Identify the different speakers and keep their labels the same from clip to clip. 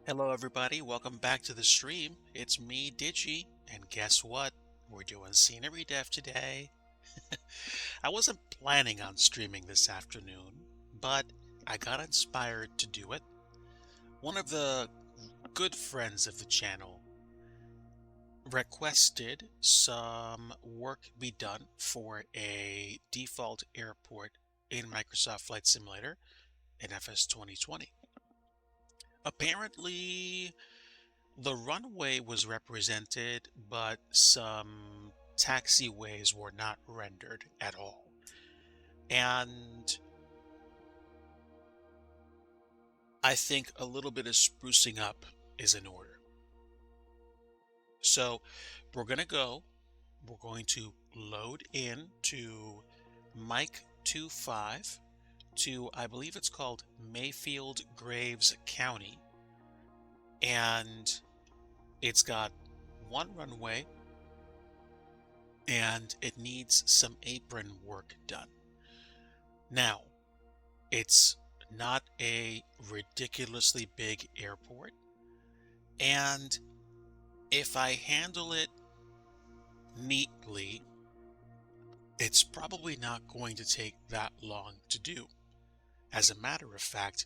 Speaker 1: Hello everybody, welcome back to the stream. It's me, Digi, and guess what? We're doing scenery dev today. I wasn't planning on streaming this afternoon, but I got inspired to do it. One of the good friends of the channel requested some work be done for a default airport in Microsoft Flight Simulator in FS 2020. Apparently, the runway was represented, but some taxiways were not rendered at all. And I think a little bit of sprucing up is in order. So we're going to load in to Mike 25 to, I believe it's called Mayfield Graves County. And it's got one runway and it needs some apron work done. Now, it's not a ridiculously big airport, and if I handle it neatly, it's probably not going to take that long to do. As a matter of fact,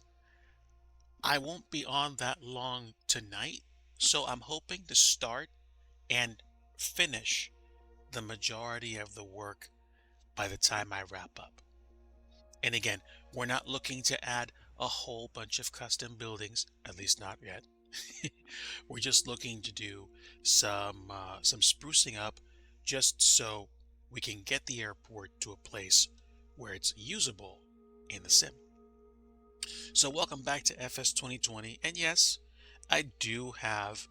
Speaker 1: I won't be on that long tonight, so I'm hoping to start and finish the majority of the work by the time I wrap up. And again, we're not looking to add a whole bunch of custom buildings, at least not yet. We're just looking to do some sprucing up just so we can get the airport to a place where it's usable in the sim. So welcome back to FS 2020, and yes, I do have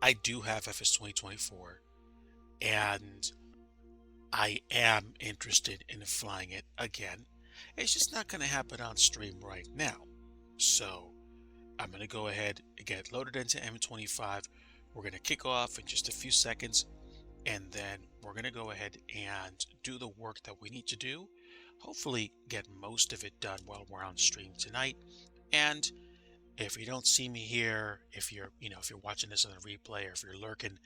Speaker 1: FS 2024, and I am interested in flying it again. It's just not going to happen on stream right now. So I'm going to go ahead and get loaded into M25. We're going to kick off in just a few seconds, and then we're going to go ahead and do the work that we need to do. Hopefully get most of it done while we're on stream tonight. And if you don't see me here, if you're watching this on a replay, or if you're lurking,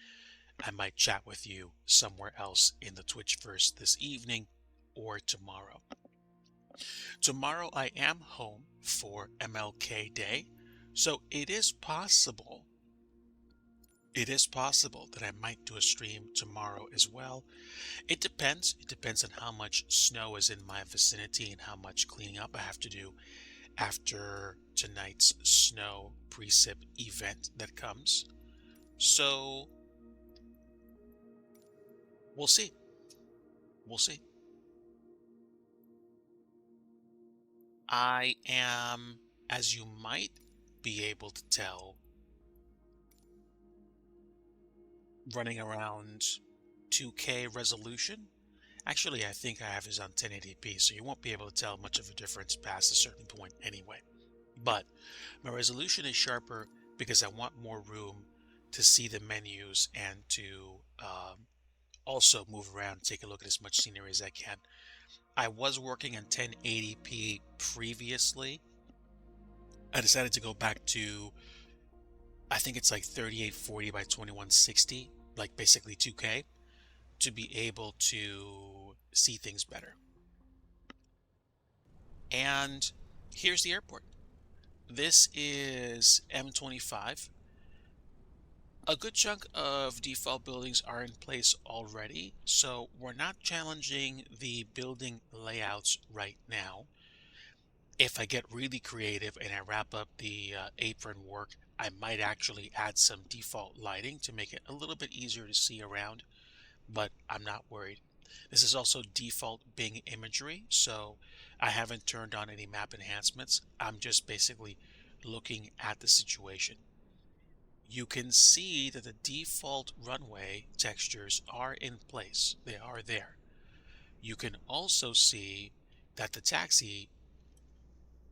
Speaker 1: I might chat with you somewhere else in the Twitchverse this evening or tomorrow. Tomorrow I am home for MLK Day, so it is possible that I might do a stream tomorrow as well. It depends on how much snow is in my vicinity and how much cleaning up I have to do after tonight's snow precip event that comes. So we'll see. I am, as you might be able to tell, running around 2K resolution. Actually, I think I have this on 1080p, so you won't be able to tell much of a difference past a certain point anyway. But my resolution is sharper because I want more room to see the menus and to also move around, take a look at as much scenery as I can. I was working on 1080p previously. I decided to go back to, I think it's like 3840 by 2160, like basically 2K, to be able to see things better. And here's the airport. This is M25. A good chunk of default buildings are in place already, so we're not challenging the building layouts right now. If I get really creative and I wrap up the apron work, I might actually add some default lighting to make it a little bit easier to see around, but I'm not worried. This is also default Bing imagery, so I haven't turned on any map enhancements. I'm just basically looking at the situation. You can see that the default runway textures are in place. They are there. You can also see that the taxi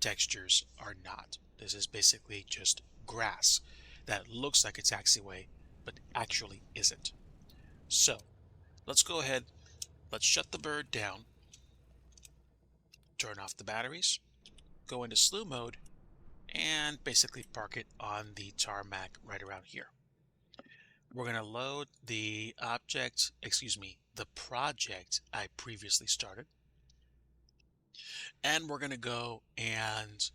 Speaker 1: textures are not. This is basically just grass that looks like a taxiway, but actually isn't. So let's go ahead, let's shut the bird down, turn off the batteries, go into slew mode, and basically park it on the tarmac right around here. We're going to load the the project I previously started. And we're going to go and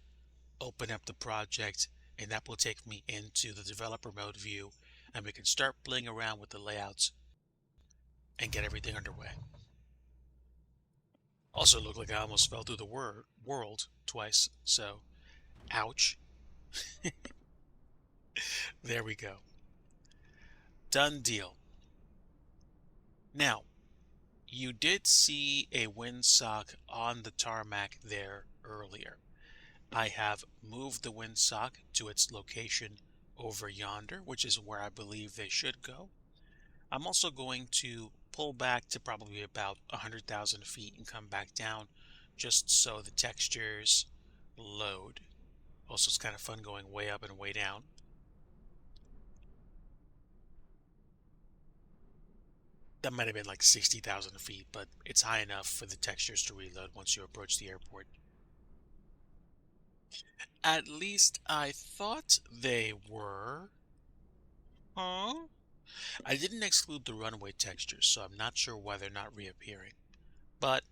Speaker 1: open up the project, and that will take me into the developer mode view, and we can start playing around with the layouts and get everything underway. Also looked like I almost fell through the world twice, so ouch. There we go. Done deal. Now, you did see a windsock on the tarmac there earlier. I have moved the windsock to its location over yonder, which is where I believe they should go. I'm also going to pull back to probably about 100,000 feet and come back down just so the textures load. Also, it's kind of fun going way up and way down. That might have been like 60,000 feet, but it's high enough for the textures to reload once you approach the airport. At least I thought they were. Huh? I didn't exclude the runway textures, so I'm not sure why they're not reappearing. But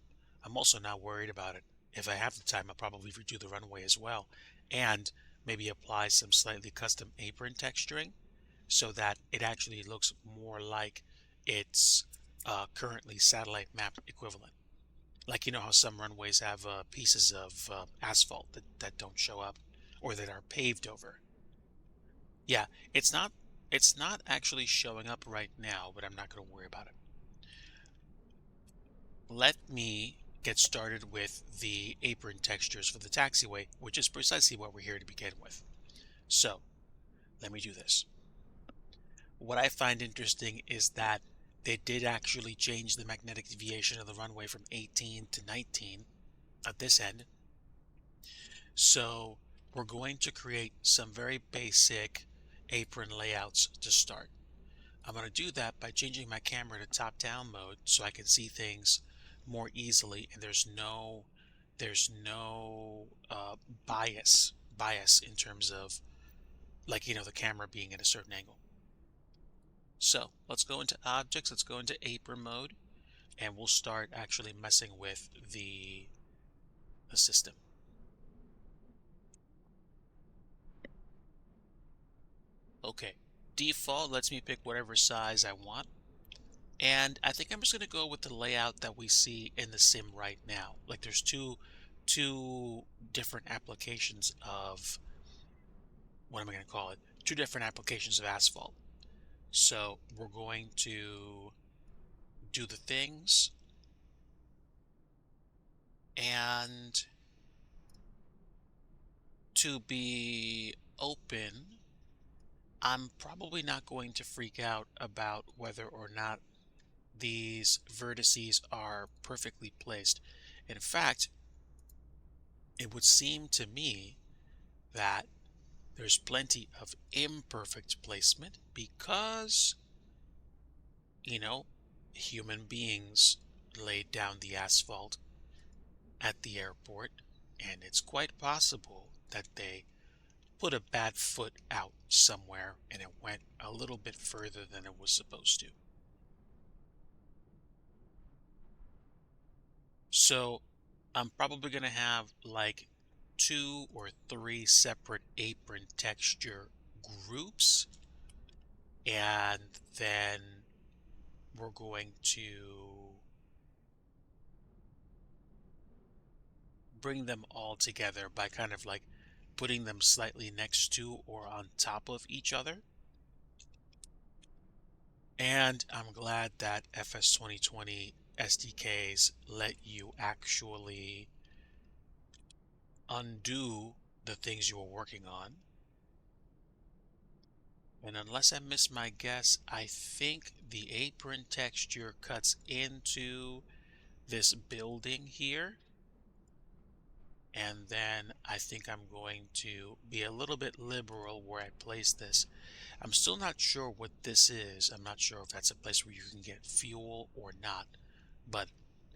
Speaker 1: I'm also not worried about it. If I have the time, I'll probably redo the runway as well, and maybe apply some slightly custom apron texturing so that it actually looks more like its currently satellite map equivalent. Like, you know how some runways have pieces of asphalt that don't show up or that are paved over. Yeah, it's not actually showing up right now, but I'm not going to worry about it. Let me get started with the apron textures for the taxiway, which is precisely what we're here to begin with. So, let me do this. What I find interesting is that they did actually change the magnetic deviation of the runway from 18 to 19 at this end. So, we're going to create some very basic apron layouts to start. I'm going to do that by changing my camera to top-down mode so I can see things more easily, and there's no bias in terms of, like, the camera being at a certain angle. So let's go into objects, let's go into apron mode, and we'll start actually messing with the system. Okay, default lets me pick whatever size I want. And I think I'm just going to go with the layout that we see in the sim right now. Like, there's two different applications of, what am I going to call it? Two different applications of asphalt. So we're going to do the things, and to be open, I'm probably not going to freak out about whether or not these vertices are perfectly placed. In fact, it would seem to me that there's plenty of imperfect placement because, human beings laid down the asphalt at the airport, and it's quite possible that they put a bad foot out somewhere and it went a little bit further than it was supposed to. So I'm probably going to have like 2 or 3 separate apron texture groups, and then we're going to bring them all together by kind of like putting them slightly next to or on top of each other. And I'm glad that FS 2020 SDKs let you actually undo the things you were working on. And unless I miss my guess, I think the apron texture cuts into this building here. And then I think I'm going to be a little bit liberal where I place this. I'm still not sure what this is. I'm not sure if that's a place where you can get fuel or not, but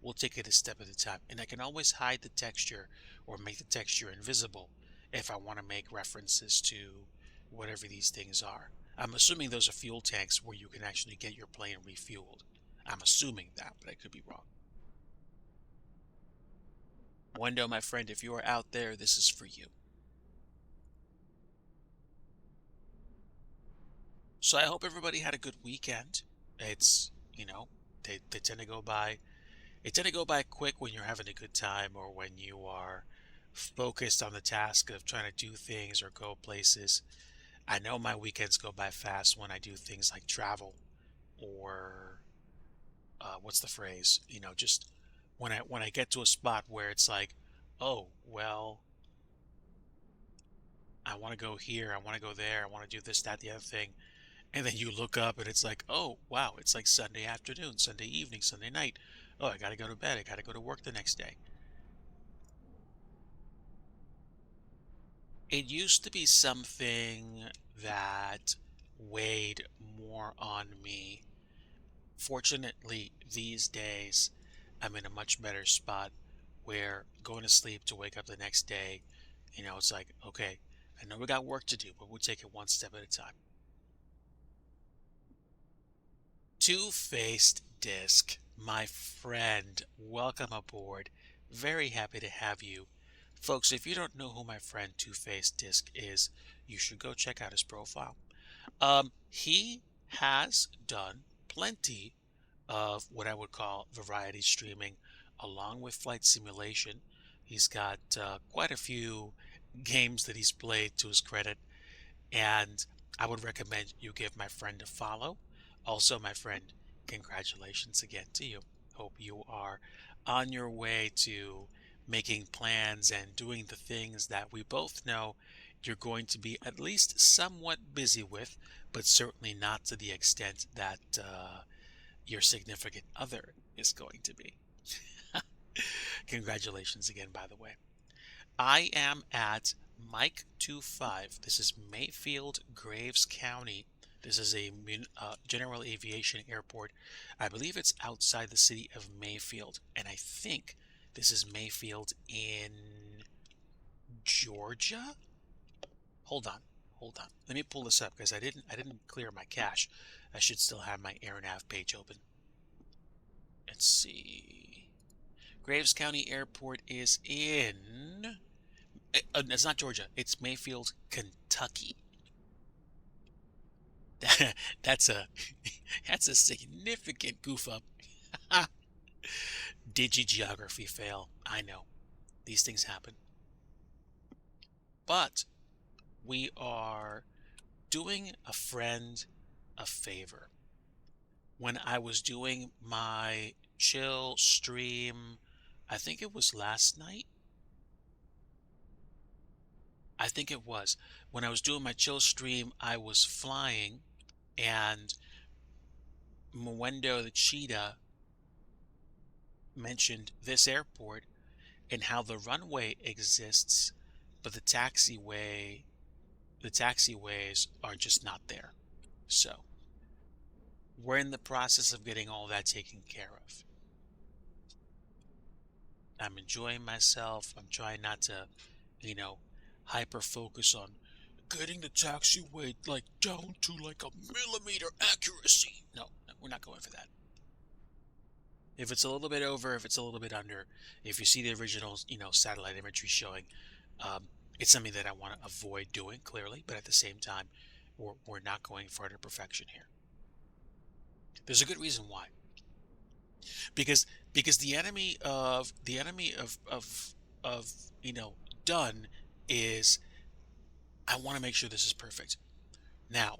Speaker 1: we'll take it a step at a time. And I can always hide the texture or make the texture invisible if I want to make references to whatever these things are. I'm assuming those are fuel tanks where you can actually get your plane refueled. I'm assuming that, but I could be wrong. Mwendo, my friend, if you are out there, this is for you. So I hope everybody had a good weekend. It's, they tend to go by. They tend to go by quick when you're having a good time or when you are focused on the task of trying to do things or go places. I know my weekends go by fast when I do things like travel or what's the phrase? Just when I get to a spot where it's like, oh well, I want to go here, I want to go there, I want to do this, that, the other thing, and then you look up and it's like, oh wow, it's like Sunday afternoon, Sunday evening, Sunday night. Oh, I gotta go to bed. I gotta go to work the next day. It used to be something that weighed more on me. Fortunately, these days, I'm in a much better spot where going to sleep to wake up the next day, it's like, okay, I know we got work to do, but we'll take it one step at a time. Two-faced disc, my friend, welcome aboard. Very happy to have you. Folks, if you don't know who my friend Two-Faced Disc is, you should go check out his profile. He has done plenty of what I would call variety streaming, along with flight simulation. He's got quite a few games that he's played to his credit, and I would recommend you give my friend a follow. Also, my friend, congratulations again to you. Hope you are on your way to making plans and doing the things that we both know you're going to be at least somewhat busy with, but certainly not to the extent that your significant other is going to be. Congratulations again, by the way. I am at Mike 25. This is Mayfield, Graves County. This is a general aviation airport. I believe it's outside the city of Mayfield, and I think this is Mayfield in Georgia. Hold on. Let me pull this up because I didn't clear my cache. I should still have my AirNav page open. Let's see. Graves County Airport is in. It's not Georgia. It's Mayfield, Kentucky. That's a significant goof up. Digi geography fail. I know. These things happen. But we are doing a friend a favor. When I was doing my chill stream, I think it was last night. I think it was. When I was doing my chill stream, I was flying, and Mwendo the cheetah mentioned this airport and how the runway exists, but the taxiways are just not there. So we're in the process of getting all that taken care of. I'm enjoying myself. I'm trying not to, hyper focus on getting the taxiway down to a millimeter accuracy. No, we're not going for that. If it's a little bit over, if it's a little bit under, if you see the original, satellite imagery showing, it's something that I want to avoid doing, clearly, but at the same time, we're not going for utter perfection here. There's a good reason why. Because the enemy of done is, I want to make sure this is perfect. Now,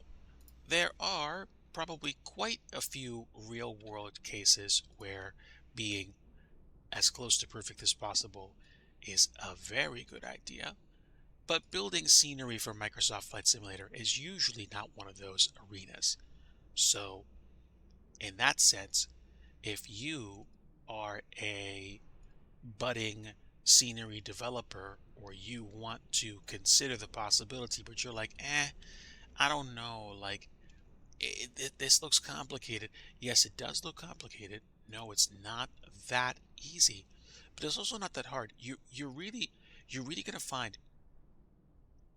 Speaker 1: there are probably quite a few real world cases where being as close to perfect as possible is a very good idea, but building scenery for Microsoft Flight Simulator is usually not one of those arenas. So in that sense, if you are a budding scenery developer, or you want to consider the possibility, but you're like, I don't know, this looks complicated. Yes, it does look complicated. No, it's not that easy, but it's also not that hard. You're really going to find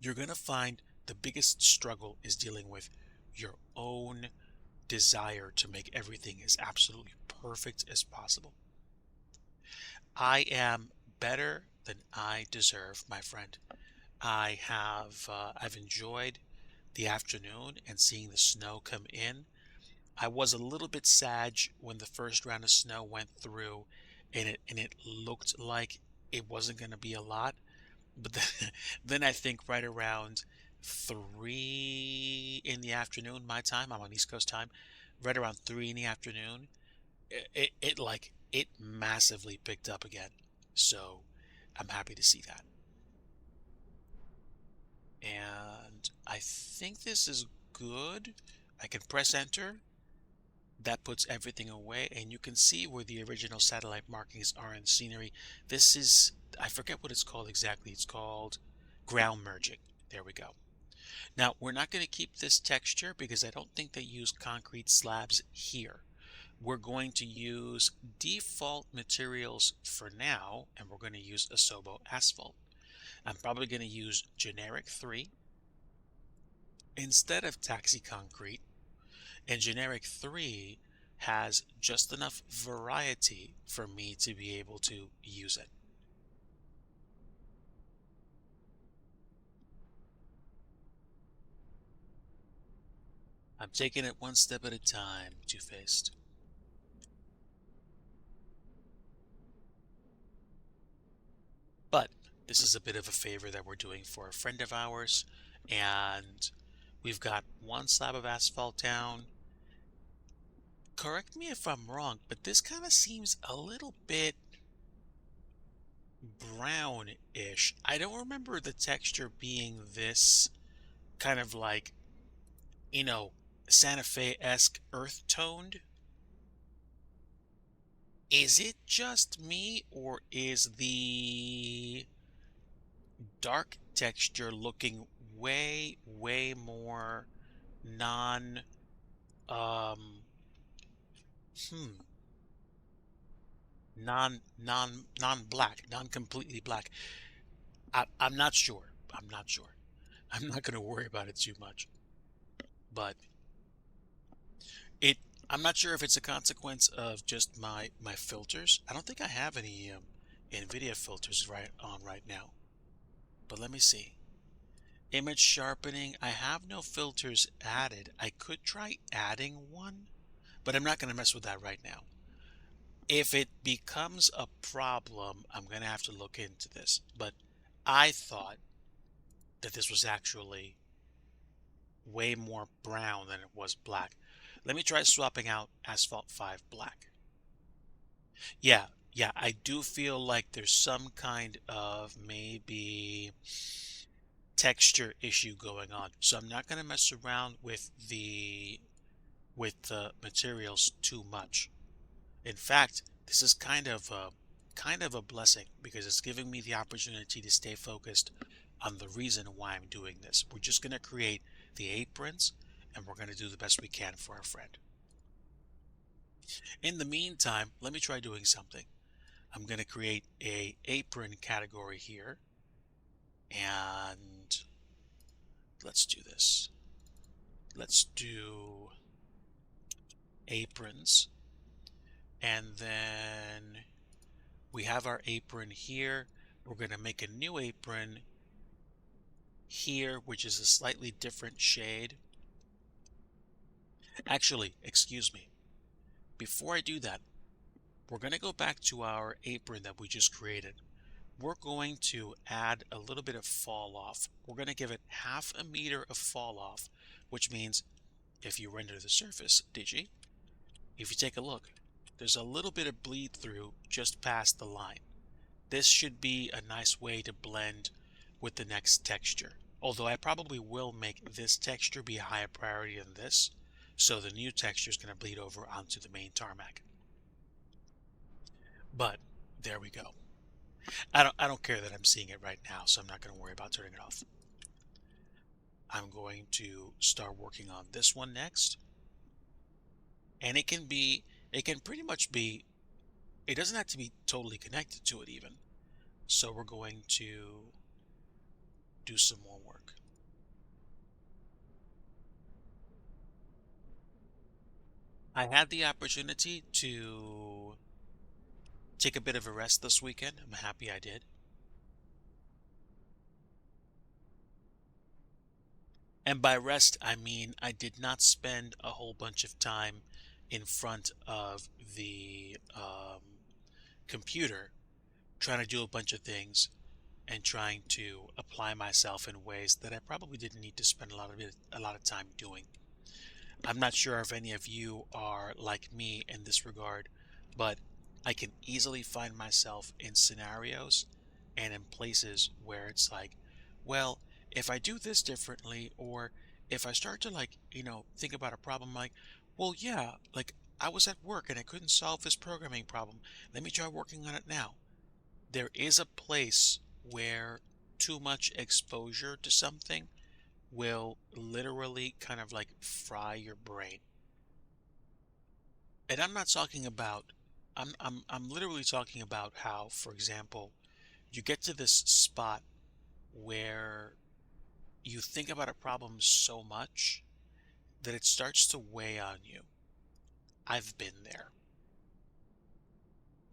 Speaker 1: you're going to find the biggest struggle is dealing with your own desire to make everything as absolutely perfect as possible. I am better than I deserve, my friend. I've enjoyed the afternoon and seeing the snow come in. I was a little bit sad when the first round of snow went through and it looked like it wasn't going to be a lot. But then, then I think right around 3 in the afternoon, my time, I'm on East Coast time, right around 3 in the afternoon, it massively picked up again. So I'm happy to see that. And I think this is good. I can press enter. That puts everything away, and you can see where the original satellite markings are in scenery. This is, I forget what it's called exactly. It's called ground merging. There we go. Now, we're not going to keep this texture because I don't think they use concrete slabs here. We're going to use default materials for now, and we're going to use Asobo asphalt. I'm probably going to use generic 3 instead of taxi concrete, and generic 3 has just enough variety for me to be able to use it. I'm taking it one step at a time, Two-Faced. But this is a bit of a favor that we're doing for a friend of ours, and we've got one slab of asphalt down. Correct me if I'm wrong, but this kind of seems a little bit brownish. I don't remember the texture being this kind of like, you know, Santa Fe-esque earth toned. Is it just me, or is the dark texture looking way more non, um, hmm, non-black, non-completely black? I'm not sure. I'm not sure. I'm not going to worry about it too much. But it, I'm not sure if it's a consequence of just my filters. I don't think I have any NVIDIA filters right now. But let me see. Image sharpening. I have no filters added. I could try adding one, but I'm not going to mess with that right now. If it becomes a problem, I'm going to have to look into this. But I thought that this was actually way more brown than it was black. Let me try swapping out Asphalt 5 black. Yeah, yeah, I do feel like there's some kind of maybe texture issue going on. So I'm not going to mess around with the materials too much. In fact, this is kind of a blessing because it's giving me the opportunity to stay focused on the reason why I'm doing this. We're just going to create the aprons and we're going to do the best we can for our friend. In the meantime, let me try doing something. I'm going to create a apron category here, and let's do this. Let's do aprons, and then we have our apron here. We're going to make a new apron here, which is a slightly different shade. Actually, excuse me. Before I do that, we're going to go back to our apron that we just created. We're going to add a little bit of fall off. We're going to give it 1/2 meter of fall off, which means if you render the surface, DIGI, if you take a look, there's a little bit of bleed through just past the line. This should be a nice way to blend with the next texture. Although I probably will make this texture be a higher priority than this, so the new texture is going to bleed over onto the main tarmac. But there we go. I don't care that I'm seeing it right now, so I'm not going to worry about turning it off. I'm going to start working on this one next. And it can pretty much be, it doesn't have to be totally connected to it even. So we're going to do some more work. I had the opportunity to take a bit of a rest this weekend. I'm happy I did. And by rest, I mean I did not spend a whole bunch of time in front of the computer trying to do a bunch of things and trying to apply myself in ways that I probably didn't need to spend a lot of time doing. I'm not sure if any of you are like me in this regard, but I can easily find myself in scenarios and in places where it's like, well, if I do this differently, or if I start to think about a problem like, well, yeah, like I was at work and I couldn't solve this programming problem. Let me try working on it now. There is a place where too much exposure to something will literally kind of like fry your brain. And I'm not talking about I'm literally talking about how, for example, you get to this spot where you think about a problem so much that it starts to weigh on you. I've been there.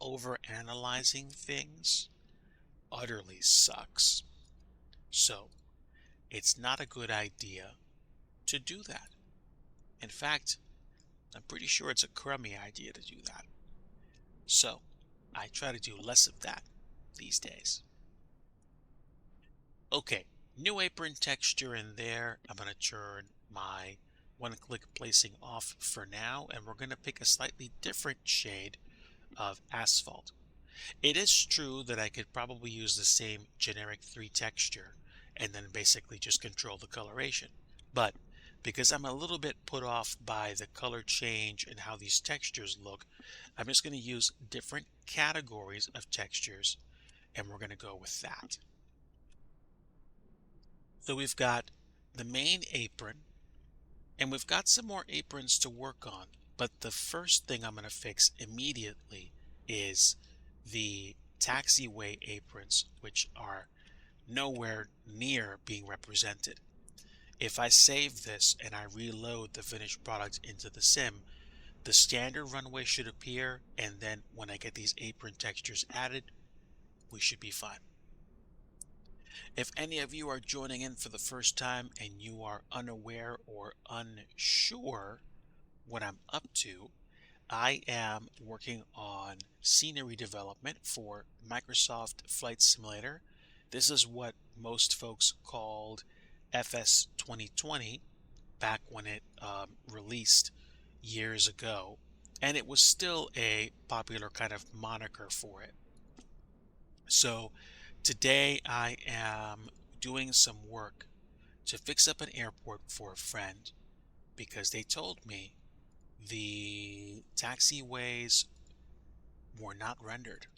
Speaker 1: Over analyzing things utterly sucks. So, it's not a good idea to do that. In fact, I'm pretty sure it's a crummy idea to do that. So, I try to do less of that these days. Okay, new apron texture in there. I'm going to turn my one-click placing off for now, and we're going to pick a slightly different shade of asphalt. It is true that I could probably use the same generic 3 texture and then basically just control the coloration. But because I'm a little bit put off by the color change and how these textures look, I'm just going to use different categories of textures, and we're going to go with that. So we've got the main apron, and we've got some more aprons to work on. But the first thing I'm going to fix immediately is the taxiway aprons, which are nowhere near being represented. If I save this and I reload the finished product into the sim, the standard runway should appear, and then when I get these apron textures added, we should be fine. If any of you are joining in for the first time and you are unaware or unsure what I'm up to, I am working on scenery development for Microsoft Flight Simulator. This is what most folks called FS 2020 back when it released years ago, and it was still a popular kind of moniker for it. So today I am doing some work to fix up an airport for a friend because they told me the taxiways were not rendered.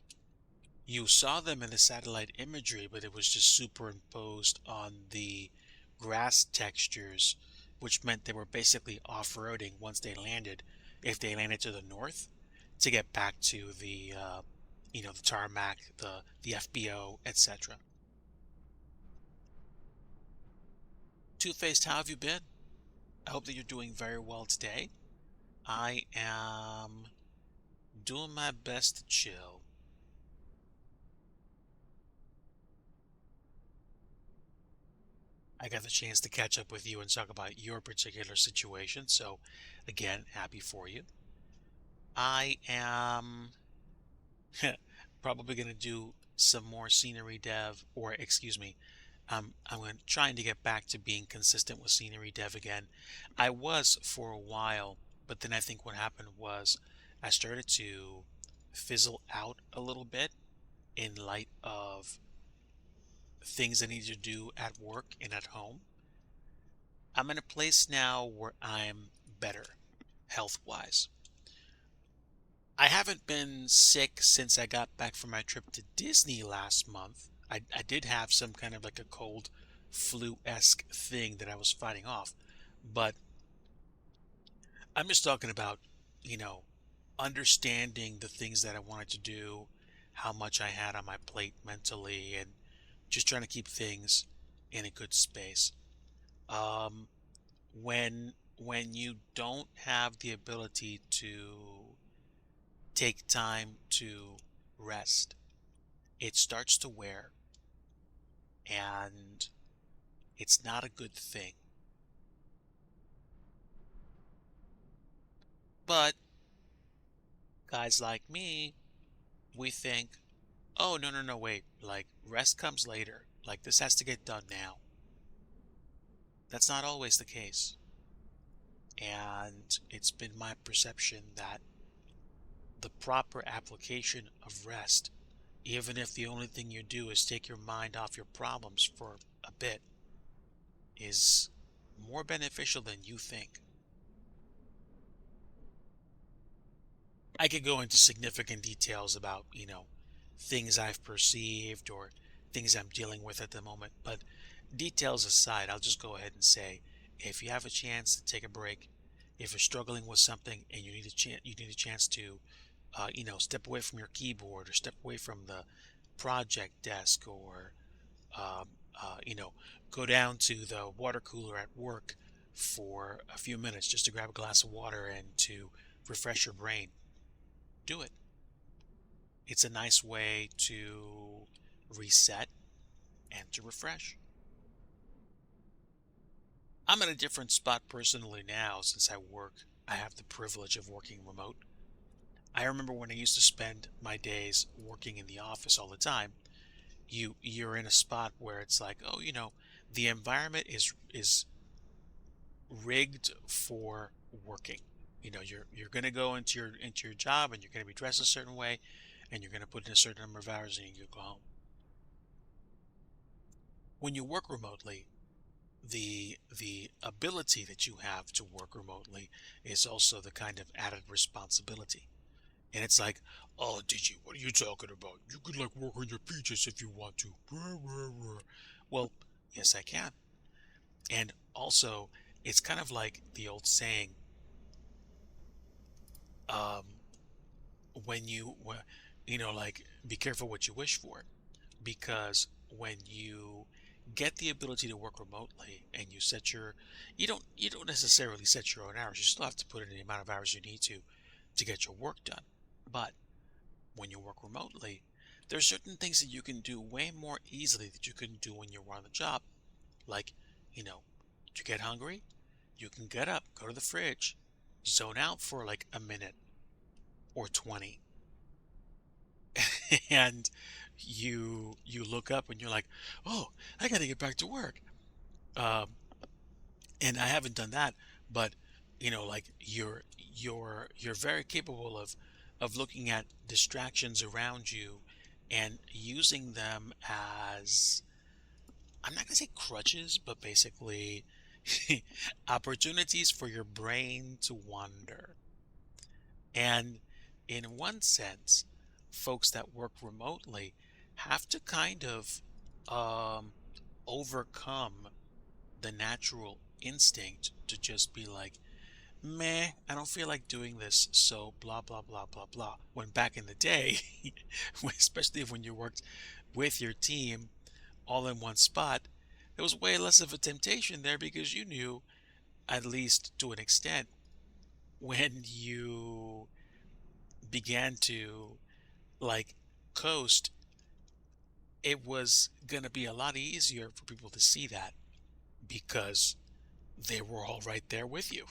Speaker 1: You saw them in the satellite imagery, but it was just superimposed on the grass textures, which meant they were basically off-roading once they landed, if they landed to the north, to get back to the tarmac, the FBO, etc. Two-Faced, how have you been? I hope that you're doing very well today. I am doing my best to chill. I got the chance to catch up with you and talk about your particular situation, so again, happy for you. I am probably going to do some more scenery dev, or excuse me, I'm trying to get back to being consistent with scenery dev again. I was for a while, but then I think what happened was I started to fizzle out a little bit in light of things I need to do at work and at home. I'm in a place now where I'm better health-wise. I haven't been sick since I got back from my trip to Disney last month. I did have some kind of like a cold flu-esque thing that I was fighting off. But I'm just talking about, you know, understanding the things that I wanted to do, how much I had on my plate mentally, and just trying to keep things in a good space. Um, when when you don't have the ability to take time to rest, it starts to wear, and it's not a good thing. But guys like me, we think, oh, no, no, no, wait, like rest comes later. Like this has to get done now. That's not always the case. And it's been my perception that the proper application of rest, even if the only thing you do is take your mind off your problems for a bit, is more beneficial than you think. I could go into significant details about, things I've perceived or things I'm dealing with at the moment, but details aside, I'll just go ahead and say, if you have a chance to take a break, if you're struggling with something and you need a chance to, step away from your keyboard or step away from the project desk or, um, uh, you know, go down to the water cooler at work for a few minutes just to grab a glass of water and to refresh your brain, do it. It's a nice way to reset and to refresh. I'm in a different spot personally now since I have the privilege of working remote. I remember when I used to spend my days working in the office all the time. You're in a spot where it's like, oh, the environment is rigged for working. You're going to go into your job and you're going to be dressed a certain way and you're going to put in a certain number of hours and you go home. When you work remotely, the ability that you have to work remotely is also the kind of added responsibility. And it's like, oh, DG, what are you talking about? You could like work on your peaches if you want to. Well, yes, I can. And also, it's kind of like the old saying, um, when like, be careful what you wish for, because when you get the ability to work remotely and you don't necessarily set your own hours. You still have to put in the amount of hours you need to get your work done. But when you work remotely, there's certain things that you can do way more easily that you couldn't do when you were on the job. Like, you get hungry, you can get up, go to the fridge, zone out for like a minute or 20, and you look up and you're like, oh, I got to get back to work. Um, and I haven't done that, but like you're very capable of looking at distractions around you and using them as, I'm not gonna say crutches, but basically opportunities for your brain to wander. And in one sense, folks that work remotely have to kind of um, overcome the natural instinct to just be like, meh, I don't feel like doing this, so blah, blah, blah, blah, blah. When back in the day, especially when you worked with your team all in one spot, there was way less of a temptation there because you knew, at least to an extent, when you began to like coast, it was going to be a lot easier for people to see that because they were all right there with you.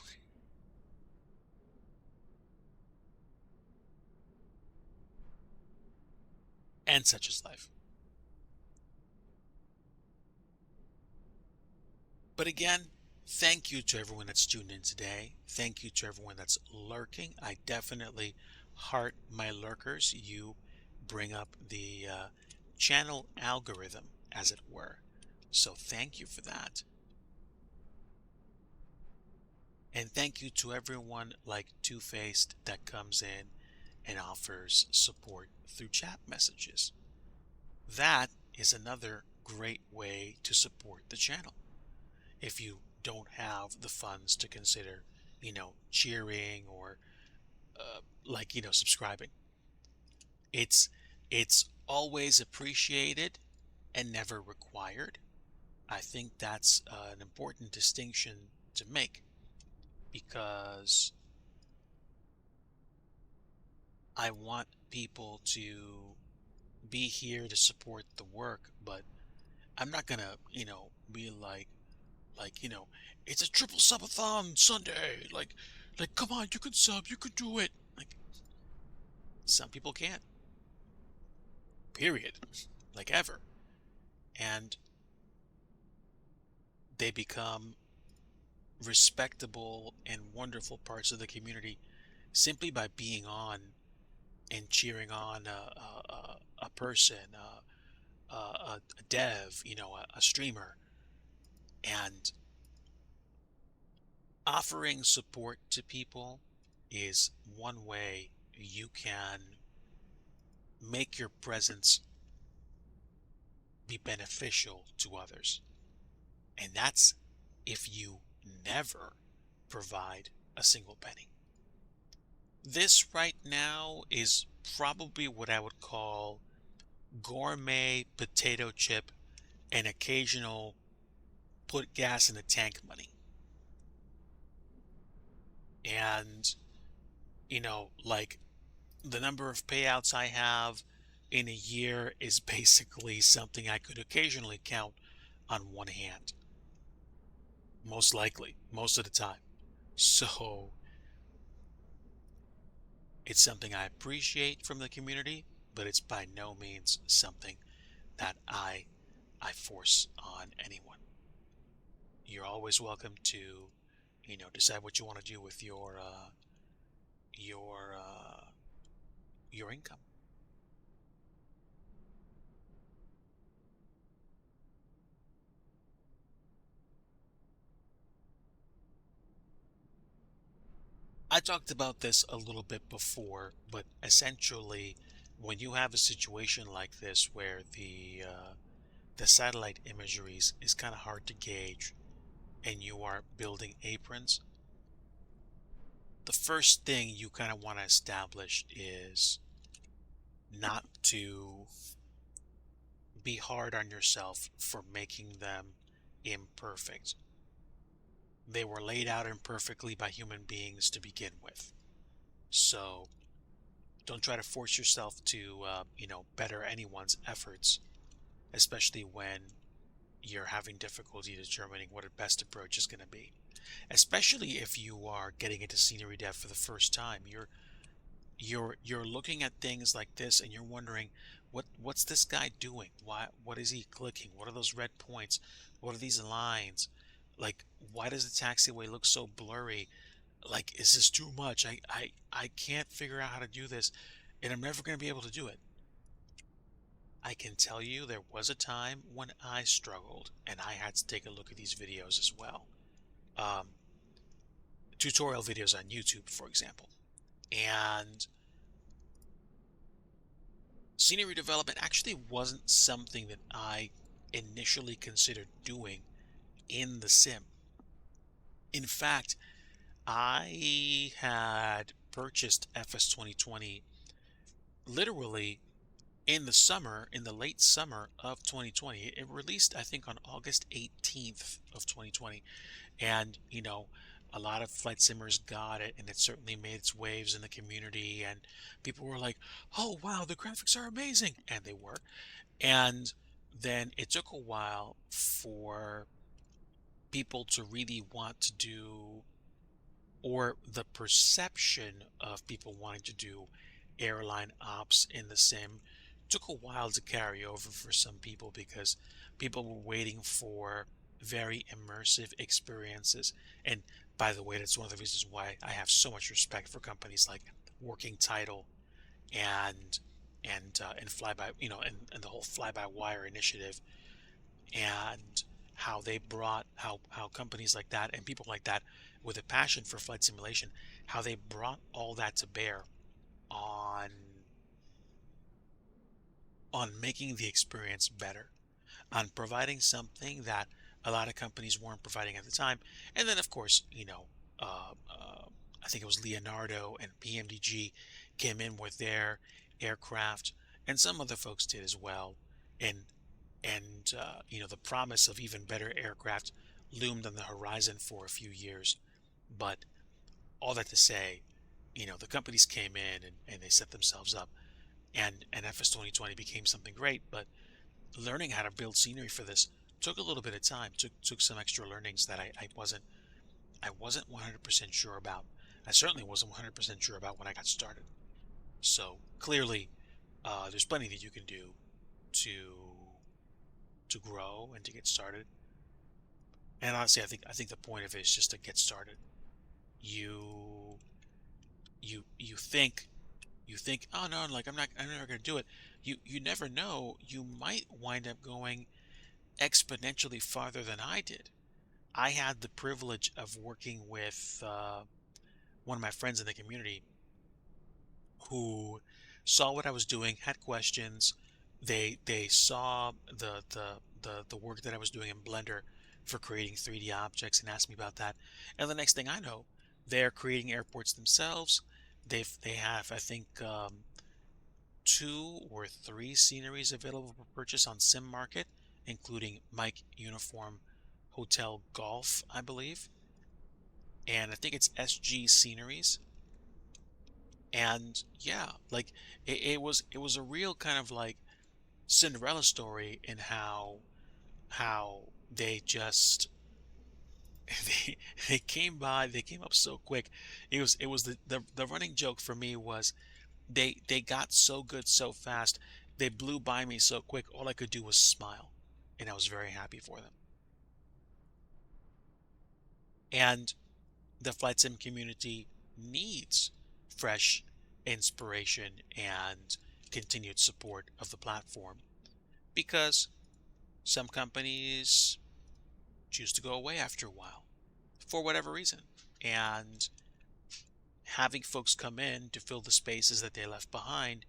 Speaker 1: And such is life. But again, thank you to everyone that's tuned in today. Thank you to everyone that's lurking. I definitely heart my lurkers. You bring up the channel algorithm, as it were. So thank you for that. And thank you to everyone like Two-Faced that comes in and offers support through chat messages. That is another great way to support the channel. If you don't have the funds to consider, cheering or subscribing. It's always appreciated and never required. I think that's an important distinction to make. because I want people to be here to support the work, but I'm not gonna, be like, it's a triple subathon Sunday. Like, come on, you can sub, you can do it. Like, some people can't, period. Like, ever. And they become respectable and wonderful parts of the community simply by being on and cheering on a person, a dev, a streamer, and offering support to people is one way you can make your presence be beneficial to others. And that's if you never provide a single penny. This right now is probably what I would call gourmet potato chip and occasional put gas in the tank money. And, like the number of payouts I have in a year is basically something I could occasionally count on one hand. Most likely, most of the time. So it's something I appreciate from the community, but it's by no means something that I force on anyone. You're always welcome to, decide what you want to do with your your income. I talked about this a little bit before, but essentially, when you have a situation like this where the satellite imagery is kind of hard to gauge, and you are building aprons, the first thing you kind of want to establish is not to be hard on yourself for making them imperfect. They were laid out imperfectly by human beings to begin with. So don't try to force yourself to, better anyone's efforts, especially when you're having difficulty determining what a best approach is going to be. Especially if you are getting into scenery dev for the first time, you're looking at things like this and you're wondering, what's this guy doing? What is he clicking? What are those red points? What are these lines? Like, why does the taxiway look so blurry? Like, is this too much? I can't figure out how to do this, and I'm never going to be able to do it. I can tell you there was a time when I struggled and I had to take a look at these videos as well. Um, Tutorial videos on YouTube, for example. And scenery development actually wasn't something that I initially considered doing in the sim. In fact, I had purchased FS 2020 literally in the summer, in the late summer of 2020. It released, I think, on August 18th of 2020. And, a lot of flight simmers got it, and it certainly made its waves in the community. And people were like, oh, wow, the graphics are amazing. And they were. And then it took a while for people to really want to do, or the perception of people wanting to do airline ops in the sim took a while to carry over for some people, because people were waiting for very immersive experiences. And by the way, that's one of the reasons why I have so much respect for companies like Working Title and and Flyby, and the whole Fly by Wire initiative, and how they brought, how companies like that and people like that with a passion for flight simulation, how they brought all that to bear on making the experience better, on providing something that a lot of companies weren't providing at the time. And then, of course, I think it was Leonardo and PMDG came in with their aircraft, and some other folks did as well. And the promise of even better aircraft loomed on the horizon for a few years. But all that to say, the companies came in and they set themselves up, and FS 2020 became something great. But learning how to build scenery for this took a little bit of time. Took some extra learnings that I wasn't 100% sure about. I certainly wasn't 100% sure about when I got started. So clearly, there's plenty that you can do to grow and to get started. And honestly, I think the point of it is just to get started. You you think, oh no, like I'm never gonna do it. You never know. You might wind up going exponentially farther than I did. I had the privilege of working with one of my friends in the community who saw what I was doing, had questions. They saw the work that I was doing in Blender for creating 3D objects and asked me about that. And the next thing I know, they're creating airports themselves. They have, I think, 2 or 3 sceneries available for purchase on Sim Market, including Mike Uniform Hotel Golf, I believe, and I think it's SG Sceneries. And yeah, like it was a real kind of like Cinderella story in how they just they they came up so quick. It was the running joke for me was they got so good so fast. They blew by me so quick. All I could do was smile, and I was very happy for them. And the flight sim community needs fresh inspiration and continued support of the platform because some companies choose to go away after a while for whatever reason. And having folks come in to fill the spaces that they left behind,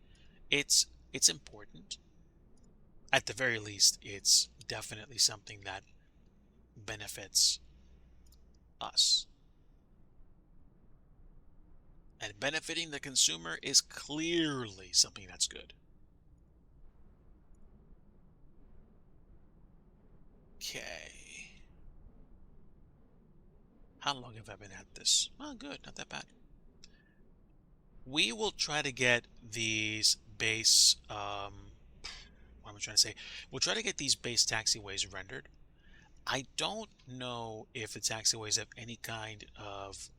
Speaker 1: it's important. At the very least, it's definitely something that benefits us. And benefiting the consumer is clearly something that's good. Okay. How long have I been at this? Oh, good, not that bad. We will try to get these base, what am I trying to say? We'll try to get these base taxiways rendered. I don't know if the taxiways have any kind of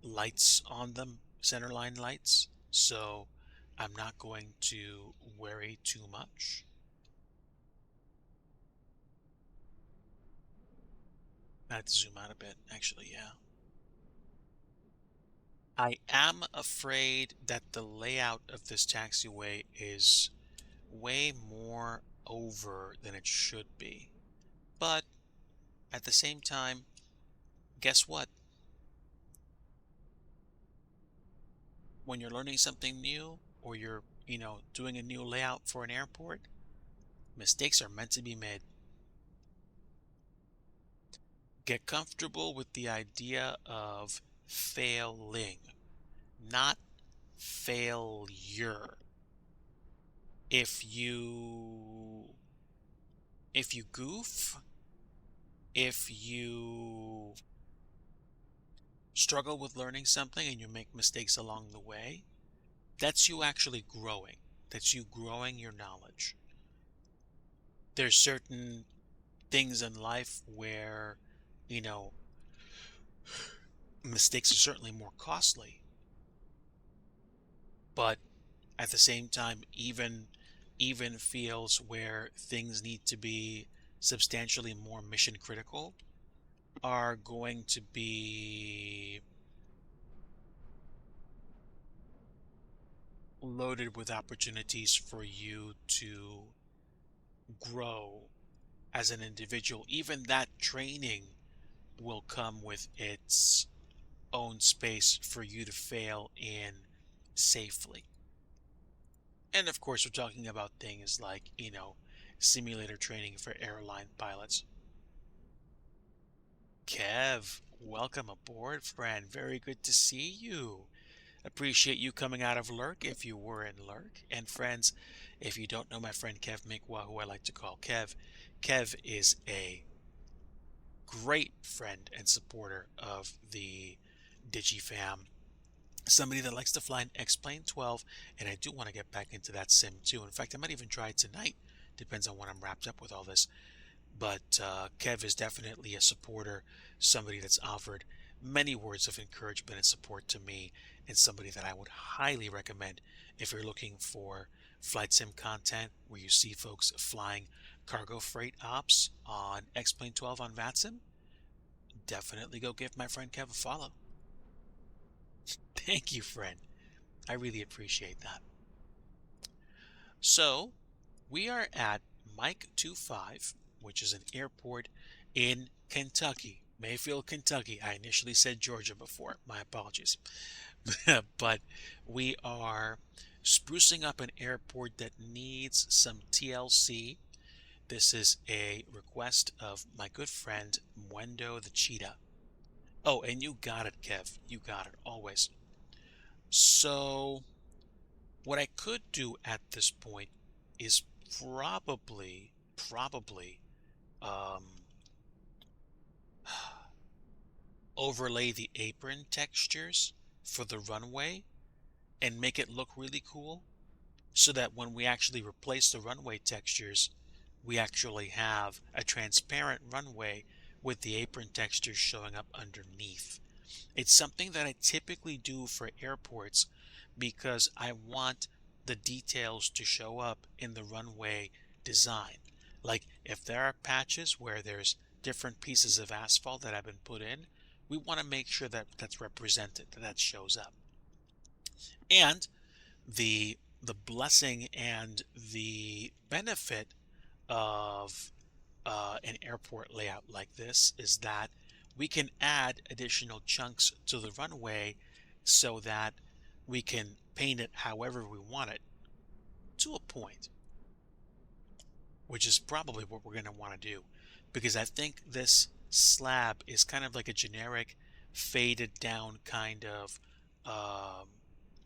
Speaker 1: lights on them, centerline lights, so I'm not going to worry too much. I have to zoom out a bit, actually, yeah. I am afraid that the layout of this taxiway is way more over than it should be. But at the same time, guess what? When you're learning something new or you're, doing a new layout for an airport, mistakes are meant to be made. Get comfortable with the idea of failing, not failure. If you goof, if you struggle with learning something and you make mistakes along the way, that's you actually growing. That's you growing your knowledge. There's certain things in life where, you know, mistakes are certainly more costly, but at the same time, even fields where things need to be substantially more mission critical are going to be loaded with opportunities for you to grow as an individual. Even that training will come with its own space for you to fail in safely. And of course, we're talking about things like, simulator training for airline pilots. Kev, welcome aboard, friend. Very good to see you. Appreciate you coming out of Lurk if you were in Lurk. And friends, if you don't know my friend Kev Mikwa, who I like to call Kev, Kev is a great friend and supporter of the Digi fam, somebody that likes to fly an X-Plane 12, and I do want to get back into that sim too. In fact, I might even try it tonight. Depends on when I'm wrapped up with all this. But Kev is definitely a supporter, somebody that's offered many words of encouragement and support to me, and somebody that I would highly recommend if you're looking for flight sim content where you see folks flying cargo freight ops on X-Plane 12 on VATSIM. Definitely go give my friend Kev a follow. Thank you, friend. I really appreciate that. So, we are at Mike 25, which is an airport in Kentucky, Mayfield, Kentucky. I initially said Georgia before. My apologies. But we are sprucing up an airport that needs some TLC. This is a request of my good friend Mwendo the Cheetah. Oh, and you got it, Kev. You got it, always. So, what I could do at this point is probably um, overlay the apron textures for the runway and make it look really cool, so that when we actually replace the runway textures, we actually have a transparent runway with the apron textures showing up underneath. It's something that I typically do for airports because I want the details to show up in the runway design. Like if there are patches where there's different pieces of asphalt that have been put in, we want to make sure that that's represented, that shows up. And the blessing and the benefit of an airport layout like this is that we can add additional chunks to the runway so that we can paint it however we want it to a point, which is probably what we're going to want to do, because I think this slab is kind of like a generic faded down kind of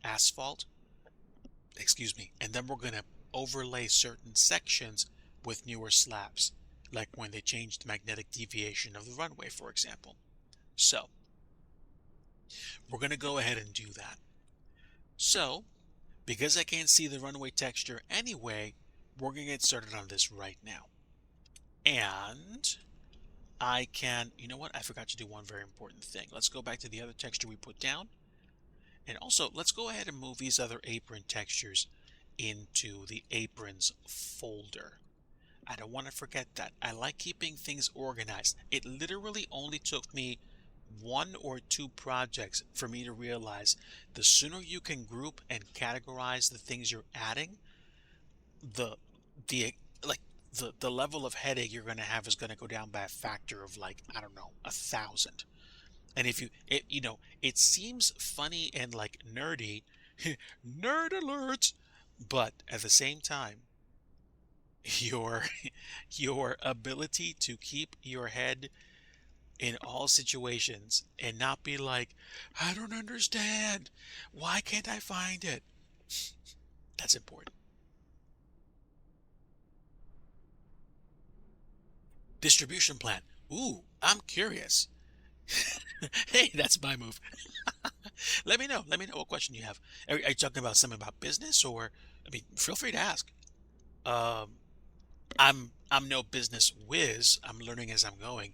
Speaker 1: asphalt, excuse me, and then we're going to overlay certain sections with newer slabs, like when they changed the magnetic deviation of the runway, for example. So we're going to go ahead and do that. So because I can't see the runway texture anyway, we're going to get started on this right now. And I can, you know what? I forgot to do one very important thing. Let's go back to the other texture we put down. And also, let's go ahead and move these other apron textures into the aprons folder. I don't want to forget that. I like keeping things organized. It literally only took me 1 or 2 projects for me to realize the sooner you can group and categorize the things you're adding, the level of headache you're going to have is going to go down by a factor of, like, I don't know, 1,000. And if it seems funny and like nerdy, nerd alert, but at the same time, your your ability to keep your head in all situations and not be like, I don't understand, why can't I find it? That's important. Distribution plan. Ooh, I'm curious. Hey, that's my move. Let me know what question you have. Are you talking about something about business, or, I mean, feel free to ask. um I'm no business whiz. I'm learning as I'm going.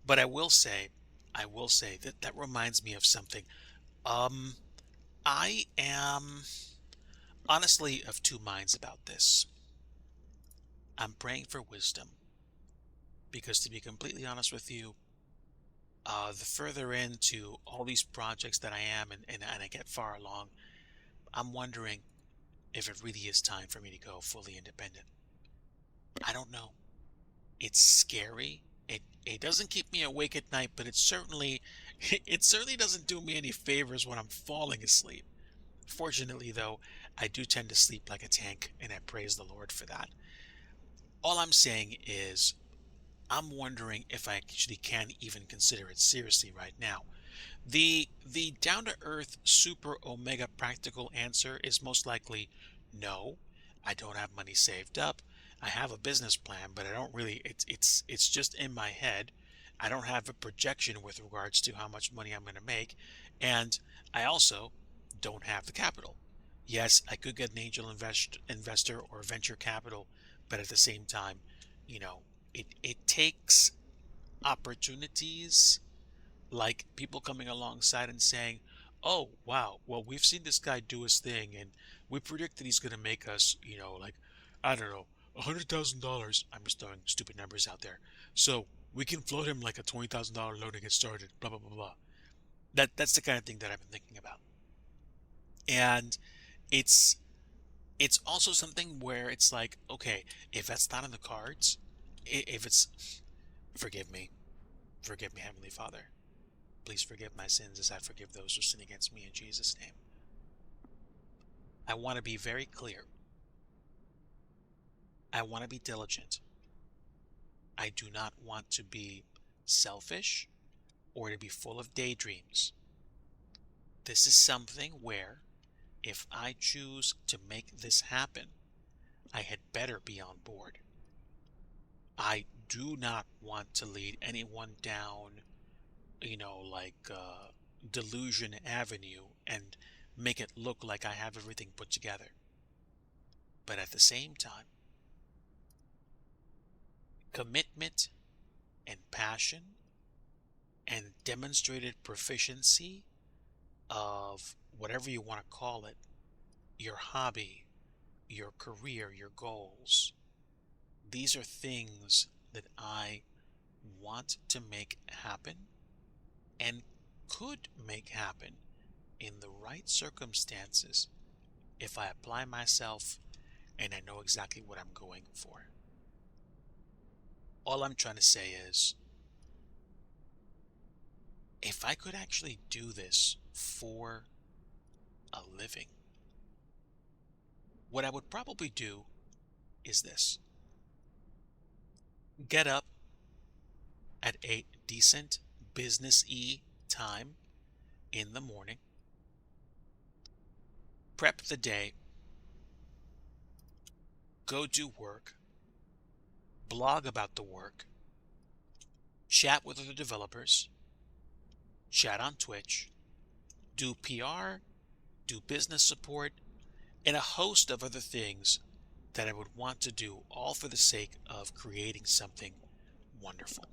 Speaker 1: But I will say that that reminds me of something. Um, I am honestly of two minds about this. I'm praying for wisdom because, to be completely honest with you, the further into all these projects that I am, and I get far along, I'm wondering if it really is time for me to go fully independent. I don't know. It's scary. It doesn't keep me awake at night, but it certainly doesn't do me any favors when I'm falling asleep. Fortunately, though, I do tend to sleep like a tank, and I praise the Lord for that. All I'm saying is, I'm wondering if I actually can even consider it seriously right now. The down to earth super omega practical answer is most likely no. I don't have money saved up. I have a business plan, but I don't really, it's just in my head. I don't have a projection with regards to how much money I'm going to make. And I also don't have the capital. Yes, I could get an angel investor or venture capital, but at the same time, you know, it takes opportunities like people coming alongside and saying, "Oh, wow, well, we've seen this guy do his thing, and we predict that he's going to make us, like, I don't know, $100,000. I'm just throwing stupid numbers out there. So we can float him like a $20,000 loan to get started, blah, blah, blah, blah." That's the kind of thing that I've been thinking about. And it's it's also something where it's like, okay, if that's not in the cards, if it's, forgive me, Heavenly Father. Please forgive my sins as I forgive those who sin against me in Jesus' name. I want to be very clear. I want to be diligent. I do not want to be selfish or to be full of daydreams. This is something where, if I choose to make this happen, I had better be on board. I do not want to lead anyone down, like Delusion Avenue and make it look like I have everything put together. But at the same time, commitment and passion and demonstrated proficiency of whatever you want to call it, your hobby, your career, your goals. These are things that I want to make happen and could make happen in the right circumstances if I apply myself and I know exactly what I'm going for. All I'm trying to say is, if I could actually do this for a living, what I would probably do is this: get up at a decent business-y time in the morning, prep the day, go do work, blog about the work, chat with other developers, chat on Twitch, do PR, do business support, and a host of other things that I would want to do, all for the sake of creating something wonderful.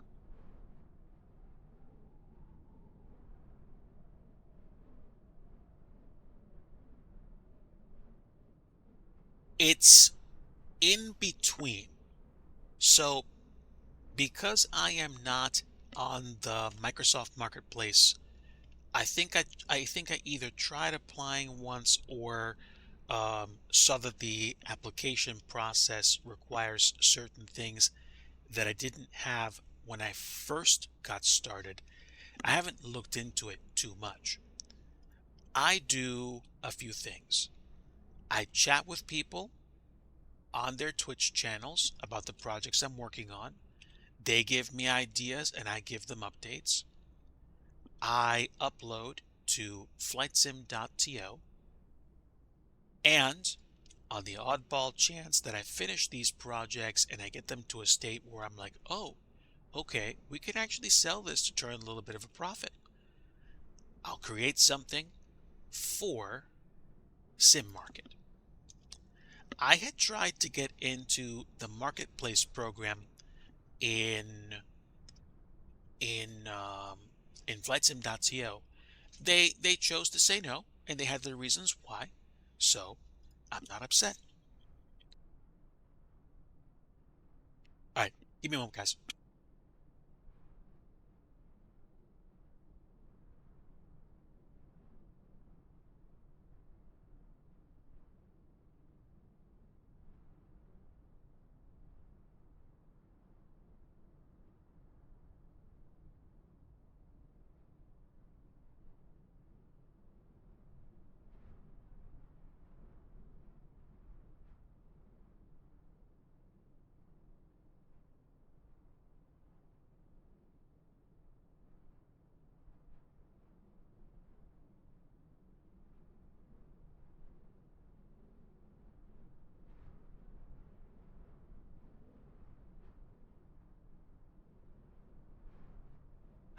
Speaker 1: It's in between. So, because I am not on the Microsoft Marketplace, I think I either tried applying once or saw that the application process requires certain things that I didn't have when I first got started. I haven't looked into it too much. I do a few things. I chat with people on their Twitch channels about the projects I'm working on. They give me ideas and I give them updates. I upload to flightsim.to, and on the oddball chance that I finish these projects and I get them to a state where I'm like, oh, okay, we could actually sell this to turn a little bit of a profit, I'll create something for Sim Market. I had tried to get into the marketplace program in in um, in flightsim.to. They chose to say no, and they had their reasons why. So I'm not upset. All right, give me a moment, guys.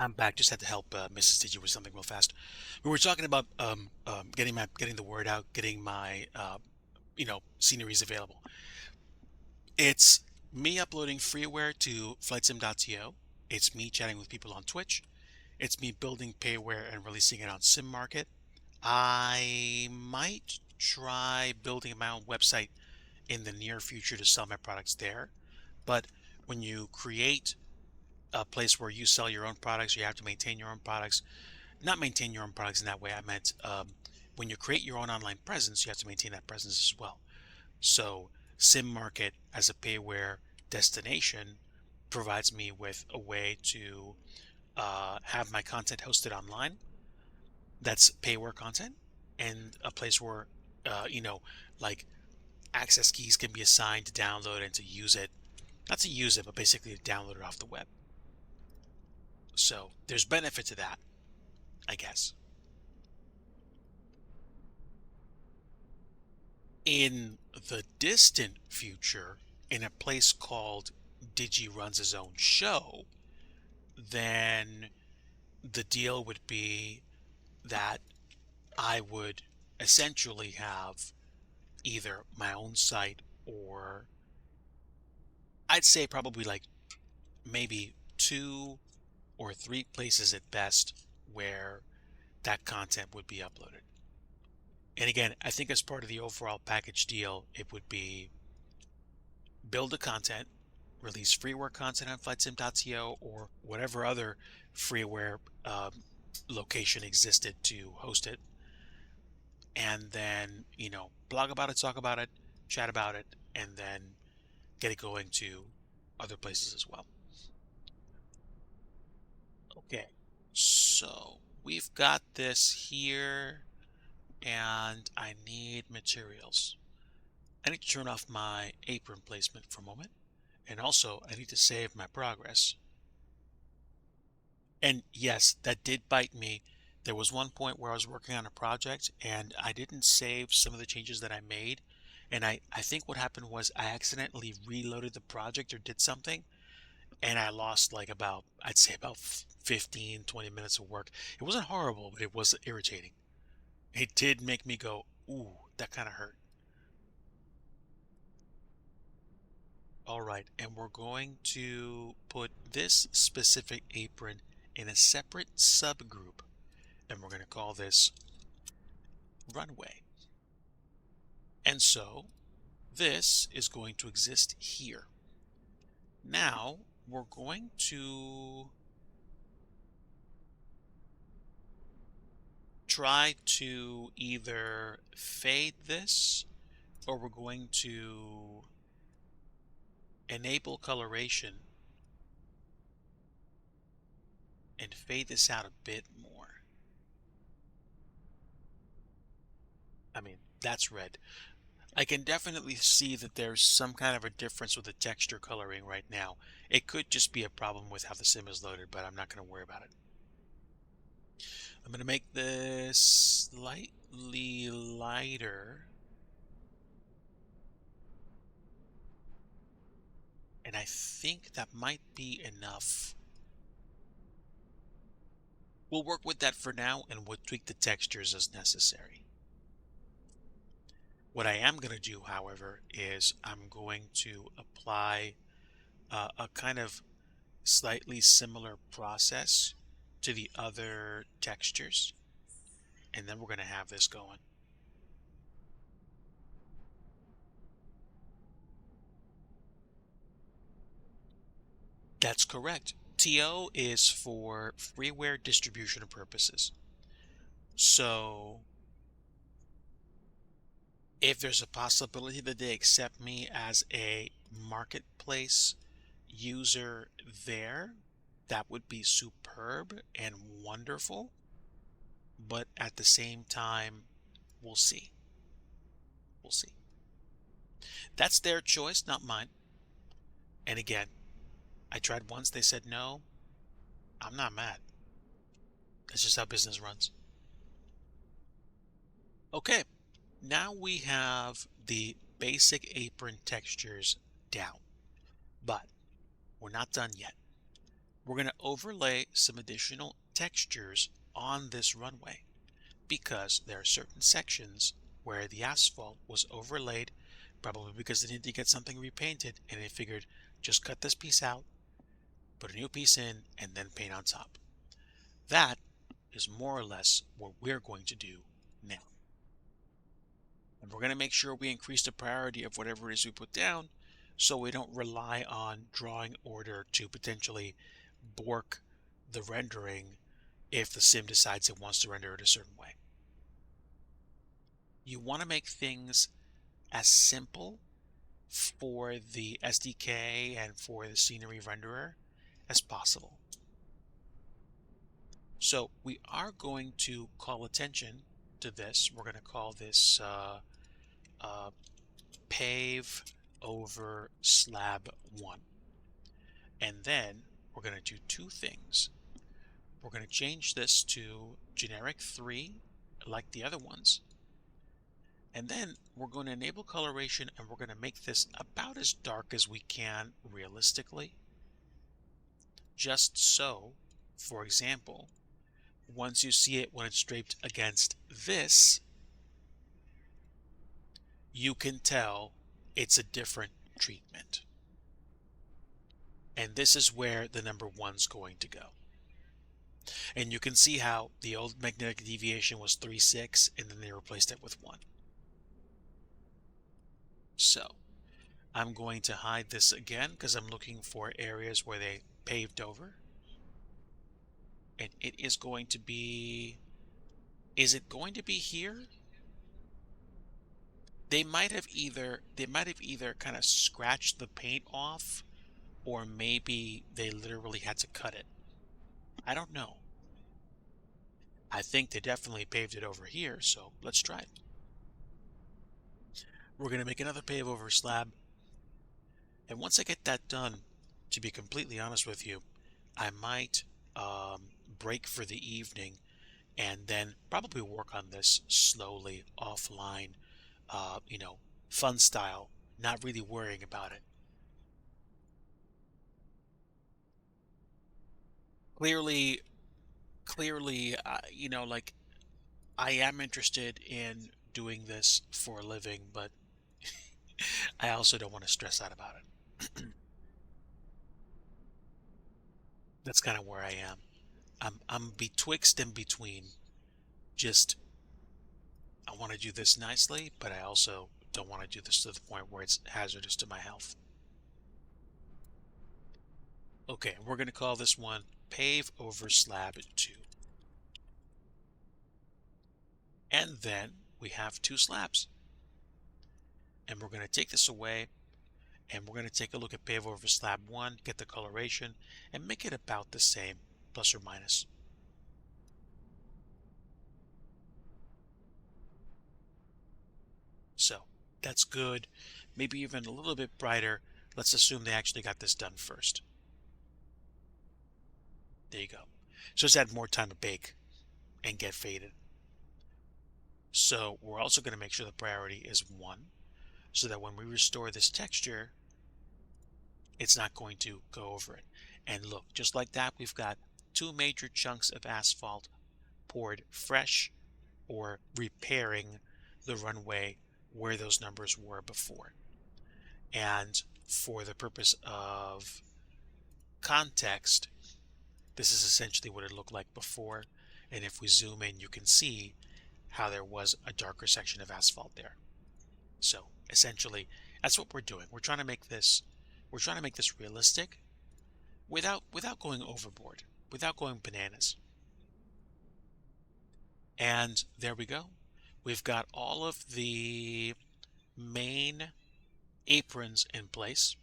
Speaker 1: I'm back. Just had to help Mrs. Digi with something real fast. We were talking about getting the word out, getting my sceneries available. It's me uploading freeware to flightsim.to. It's me chatting with people on Twitch. It's me building payware and releasing it on Sim Market. I might try building my own website in the near future to sell my products there. But when you create a place where you sell your own products, you have to maintain your own products. Not maintain your own products in that way. I meant when you create your own online presence, you have to maintain that presence as well. So Sim Market as a payware destination provides me with a way to have my content hosted online. That's payware content, and a place where like access keys can be assigned to download and to use it. Not to use it, but basically to download it off the web. So there's benefit to that, I guess. In the distant future, in a place called Digi runs his own show, then the deal would be that I would essentially have either my own site, or I'd say probably like maybe 2 or 3 places at best where that content would be uploaded. And again, I think as part of the overall package deal, it would be build the content, release freeware content on flightsim.to or whatever other freeware location existed to host it, and then blog about it, talk about it, chat about it, and then get it going to other places as well. Okay, so we've got this here, and I need materials. I need to turn off my apron placement for a moment, and also I need to save my progress. And yes, that did bite me. There was one point where I was working on a project and I didn't save some of the changes that I made. And I think what happened was I accidentally reloaded the project or did something, and I lost like I'd say about 15, 20 minutes of work. It wasn't horrible, but it was irritating. It did make me go, ooh, that kind of hurt. All right, and we're going to put this specific apron in a separate subgroup, and we're going to call this runway. And so this is going to exist here. Now we're going to try to either fade this, or we're going to enable coloration and fade this out a bit more. I mean, that's red. I can definitely see that there's some kind of a difference with the texture coloring right now. It could just be a problem with how the sim is loaded, but I'm not going to worry about it. I'm going to make this slightly lighter. And I think that might be enough. We'll work with that for now, and we'll tweak the textures as necessary. What I am going to do, however, is I'm going to apply a kind of slightly similar process to the other textures, and then we're going to have this going. That's correct. TO is for freeware distribution purposes. So if there's a possibility that they accept me as a marketplace user there, that would be superb and wonderful. But at the same time, we'll see. We'll see. That's their choice, not mine. And again, I tried once, they said no. I'm not mad. That's just how business runs. Okay, now we have the basic apron textures down, but we're not done yet. we're going to overlay some additional textures on this runway because there are certain sections where the asphalt was overlaid, probably because they needed to get something repainted, and they figured just cut this piece out, put a new piece in, and then paint on top. That is more or less what we're going to do now. And we're going to make sure we increase the priority of whatever it is we put down so we don't rely on drawing order to potentially bork the rendering if the sim decides it wants to render it a certain way. You want to make things as simple for the SDK and for the scenery renderer as possible. So we are going to call attention to this. We're going to call this pave over slab 1. And then we're going to do two things. We're going to change this to generic 3 like the other ones. And then we're going to enable coloration, and we're going to make this about as dark as we can realistically. Just so, for example, once you see it when it's draped against this, you can tell it's a different treatment. And this is where the number 1's going to go. And you can see how the old magnetic deviation was 3.6, and then they replaced it with 1. So I'm going to hide this again because I'm looking for areas where they paved over. And it is going to be, is it going to be here? They might have either kind of scratched the paint off, or maybe they literally had to cut it. I don't know. I think they definitely paved it over here, so let's try it. We're going to make another pave over slab. And once I get that done, to be completely honest with you, I might break for the evening and then probably work on this slowly offline, fun style, not really worrying about it. Clearly, like, I am interested in doing this for a living, but I also don't want to stress out about it. That's kind of where I am. I'm betwixt and between. Just, I want to do this nicely, but I also don't want to do this to the point where it's hazardous to my health. Okay, we're going to call this one pave over slab 2. And then we have 2 slabs. And we're going to take this away, and we're going to take a look at pave over slab 1, get the coloration, and make it about the same, plus or minus. So that's good. Maybe even a little bit brighter. Let's assume they actually got this done first. There you go. So it's had more time to bake and get faded. So we're also going to make sure the priority is 1, so that when we restore this texture, it's not going to go over it. And look, just like that, we've got 2 major chunks of asphalt poured fresh, or repairing the runway where those numbers were before. And for the purpose of context, this is essentially what it looked like before. And if we zoom in, you can see how there was a darker section of asphalt there. So essentially, that's what we're doing. We're trying to make this realistic without going overboard, without going bananas. And there we go. We've got all of the main aprons in place.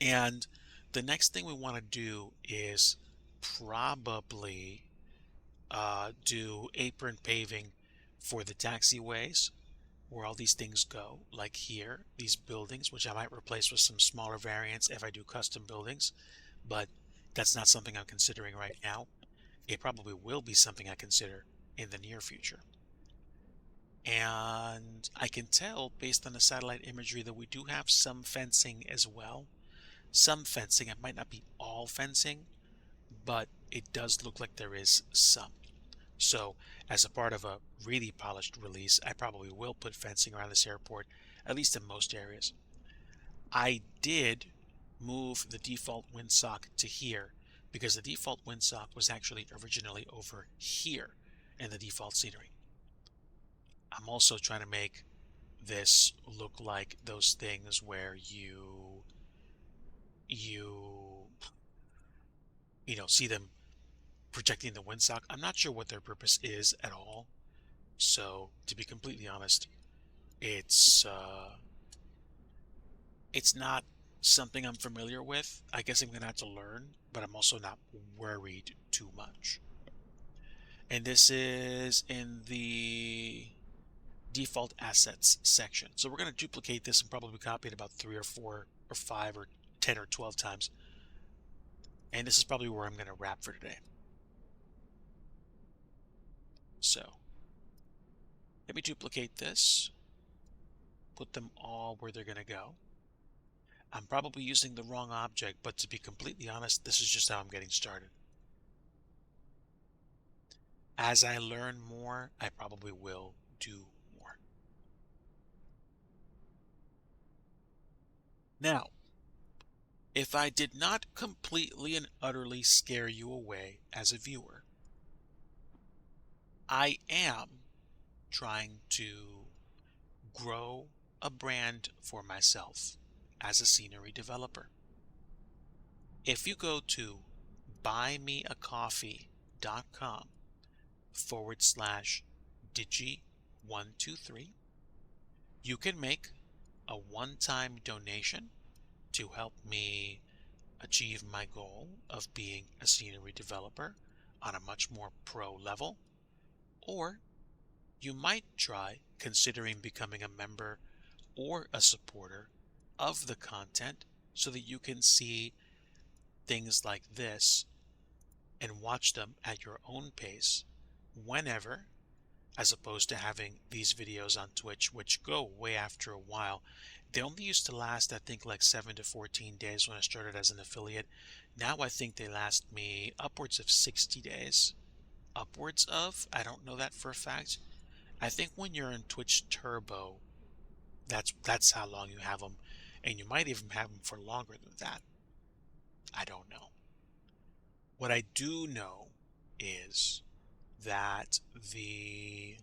Speaker 1: And the next thing we want to do is probably do apron paving for the taxiways, where all these things go, like here, these buildings, which I might replace with some smaller variants if I do custom buildings, but that's not something I'm considering right now. It probably will be something I consider in the near future. And I can tell based on the satellite imagery that we do have some fencing as well. some fencing. It might not be all fencing, but it does look like there is some. So as a part of a really polished release, I probably will put fencing around this airport, at least in most areas. I did move the default windsock to here because the default windsock was actually originally over here in the default scenery. I'm also trying to make this look like those things where you see them projecting the windsock. I'm not sure what their purpose is at all. So to be completely honest, it's not something I'm familiar with. I guess I'm gonna have to learn, but I'm also not worried too much. And this is in the default assets section. So we're going to duplicate this and probably copy it about 3 or 4 or 5 or 10 or 12 times. And this is probably where I'm going to wrap for today. So let me duplicate this, put them all where they're going to go. I'm probably using the wrong object, but to be completely honest, this is just how I'm getting started. As I learn more, I probably will do more. Now, if I did not completely and utterly scare you away as a viewer, I am trying to grow a brand for myself as a scenery developer. If you go to buymeacoffee.com/DIGI123, you can make a one-time donation to help me achieve my goal of being a scenery developer on a much more pro level, or you might try considering becoming a member or a supporter of the content so that you can see things like this and watch them at your own pace whenever, as opposed to having these videos on Twitch, which go way after a while. They only used to last, I think, like 7 to 14 days when I started as an affiliate. Now I think they last me upwards of 60 days. Upwards of? I don't know that for a fact. I think when you're in Twitch Turbo, that's how long you have them. And you might even have them for longer than that. I don't know. What I do know is that the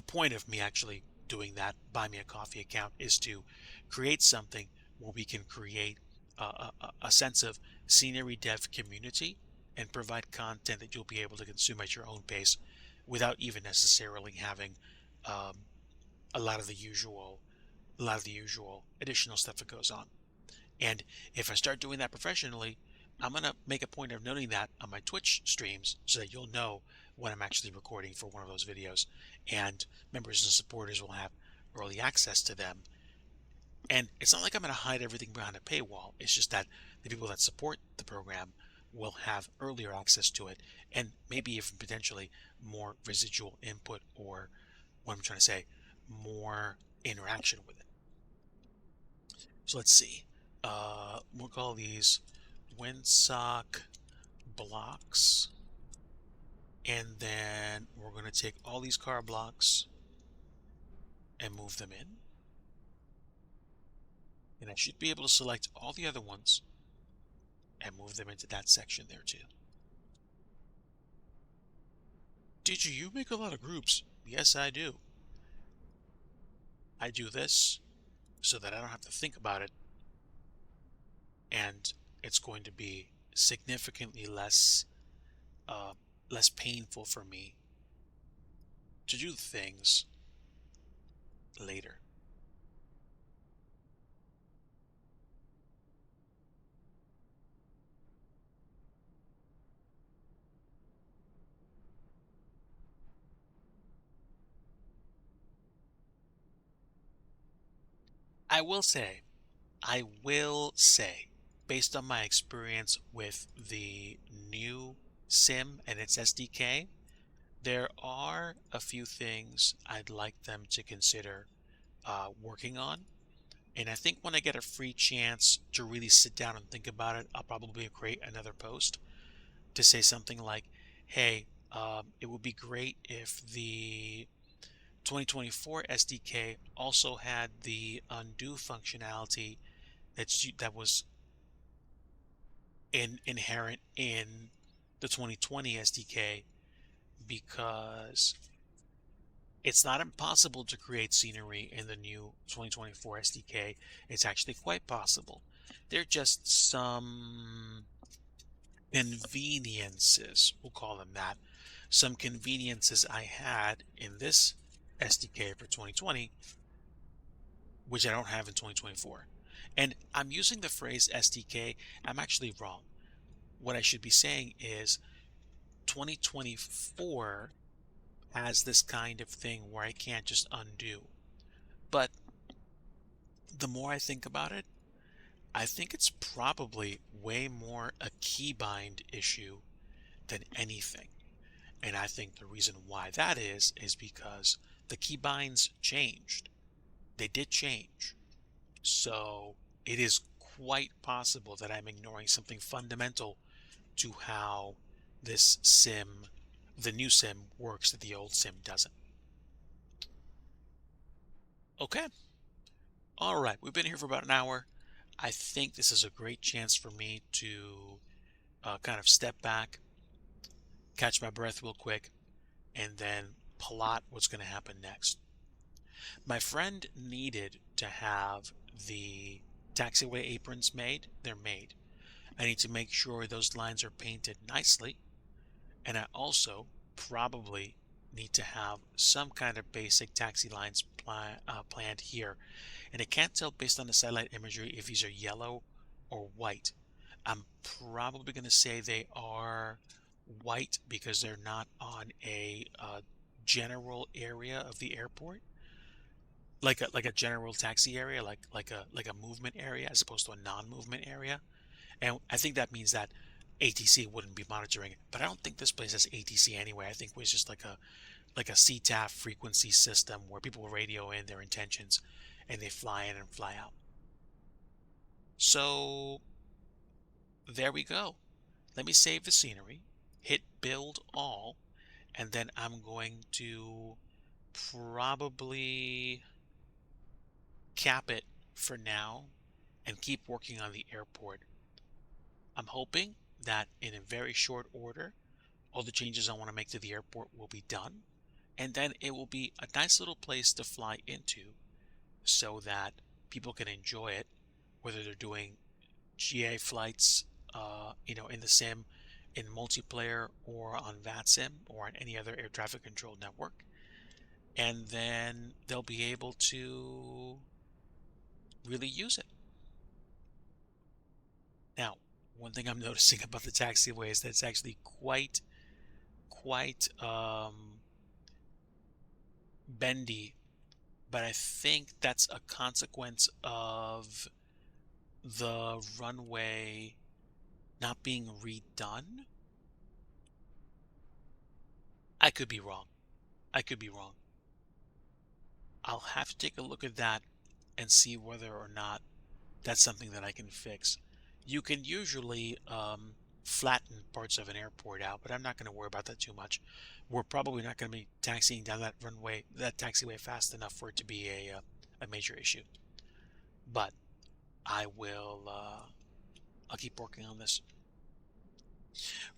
Speaker 1: point of me actually doing that Buy Me a Coffee account is to create something where we can create a sense of scenery dev community and provide content that you'll be able to consume at your own pace without even necessarily having a lot of the usual additional stuff that goes on. And if I start doing that professionally, I'm going to make a point of noting that on my Twitch streams so that you'll know when I'm actually recording for one of those videos. And members and supporters will have early access to them. And it's not like I'm going to hide everything behind a paywall. It's just that the people that support the program will have earlier access to it and maybe even potentially more residual input, or what I'm trying to say, more interaction with it. So let's see. We'll call these windsock blocks, and then we're going to take all these car blocks and move them in, and I should be able to select all the other ones and move them into that section there too. DG, you make a lot of groups. Yes, I do. I do this so that I don't have to think about it, and it's going to be significantly less painful for me to do things later. I will say, based on my experience with the new sim and its SDK, there are a few things I'd like them to consider working on. And I think when I get a free chance to really sit down and think about it, I'll probably create another post to say something like, hey, it would be great if the 2024 SDK also had the undo functionality that was inherent in the 2020 SDK, because it's not impossible to create scenery in the new 2024 SDK. It's actually quite possible. There are just some conveniences, we'll call them that, some conveniences I had in this SDK for 2020, which I don't have in 2024. And I'm using the phrase SDK. I'm actually wrong. What I should be saying is 2024 has this kind of thing where I can't just undo. But the more I think about it, I think it's probably way more a keybind issue than anything. And I think the reason why that is because the keybinds changed. They did change. So it is quite possible that I'm ignoring something fundamental to how this sim, the new sim, works that the old sim doesn't. Okay. All right. We've been here for about an hour. I think this is a great chance for me to kind of step back, catch my breath real quick, and then plot what's going to happen next. My friend needed to have the taxiway aprons made. They're made. I need to make sure those lines are painted nicely. And I also probably need to have some kind of basic taxi lines planned here. And I can't tell based on the satellite imagery if these are yellow or white. I'm probably going to say they are white because they're not on a general area of the airport, like a general taxi area, like a movement area as opposed to a non-movement area. And I think that means that ATC wouldn't be monitoring it. But I don't think this place has ATC anyway. I think it was just like a CTAF frequency system where people radio in their intentions and they fly in and fly out. So there we go. Let me save the scenery, hit build all, and then I'm going to probably cap it for now and keep working on the airport. I'm hoping that in a very short order, all the changes I want to make to the airport will be done, and then it will be a nice little place to fly into so that people can enjoy it, whether they're doing GA flights, in the sim, in multiplayer, or on VATSIM, or on any other air traffic control network. And then they'll be able to really use it. Now, one thing I'm noticing about the taxiway is that it's actually quite bendy, but I think that's a consequence of the runway not being redone. I could be wrong. I could be wrong. I'll have to take a look at that and see whether or not that's something that I can fix. You can usually flatten parts of an airport out, but I'm not going to worry about that too much. We're probably not going to be taxiing down that runway, that taxiway fast enough for it to be a major issue. But I will, I'll keep working on this.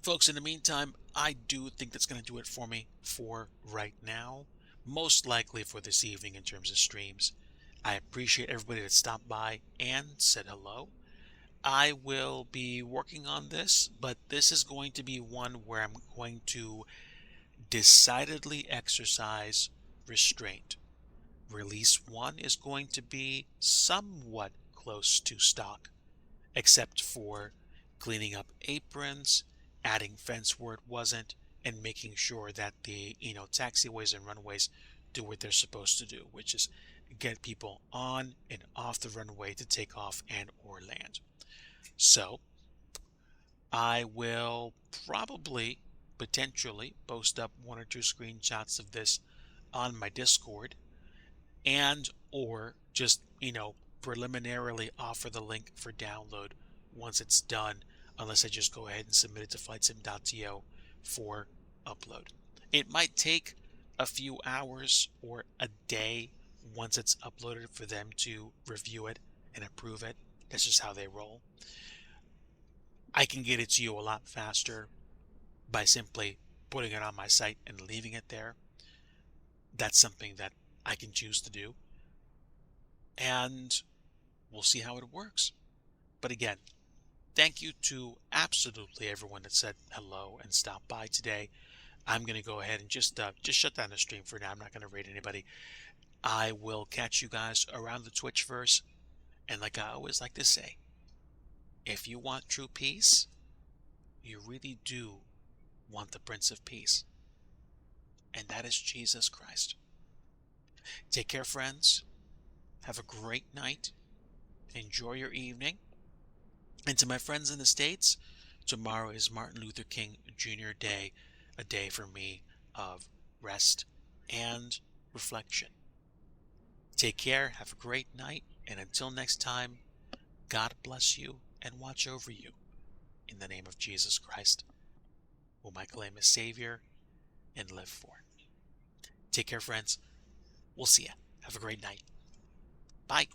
Speaker 1: Folks, in the meantime, I do think that's going to do it for me for right now. Most likely for this evening in terms of streams. I appreciate everybody that stopped by and said hello. I will be working on this, but this is going to be one where I'm going to decidedly exercise restraint. Release 1 is going to be somewhat close to stock, except for cleaning up aprons, adding fence where it wasn't, and making sure that the taxiways and runways do what they're supposed to do, which is get people on and off the runway to take off and or land. So I will probably potentially post up 1 or 2 screenshots of this on my Discord. and or just, preliminarily offer the link for download once it's done, unless I just go ahead and submit it to flightsim.to for upload. It might take a few hours or a day once it's uploaded for them to review it and approve it. That's just how they roll. I can get it to you a lot faster by simply putting it on my site and leaving it there. That's something that I can choose to do, and we'll see how it works. But again, thank you to absolutely everyone that said hello and stopped by today. I'm going to go ahead and just shut down the stream for now. I'm not going to rate anybody. I will catch you guys around the Twitchverse. And like I always like to say, if you want true peace, you really do want the Prince of Peace. And that is Jesus Christ. Take care, friends. Have a great night. Enjoy your evening. And to my friends in the States, tomorrow is Martin Luther King Jr. Day, a day for me of rest and reflection. Take care, have a great night, and until next time, God bless you and watch over you. In the name of Jesus Christ, whom I claim as Savior and live for. Take care, friends. We'll see ya. Have a great night. Bye.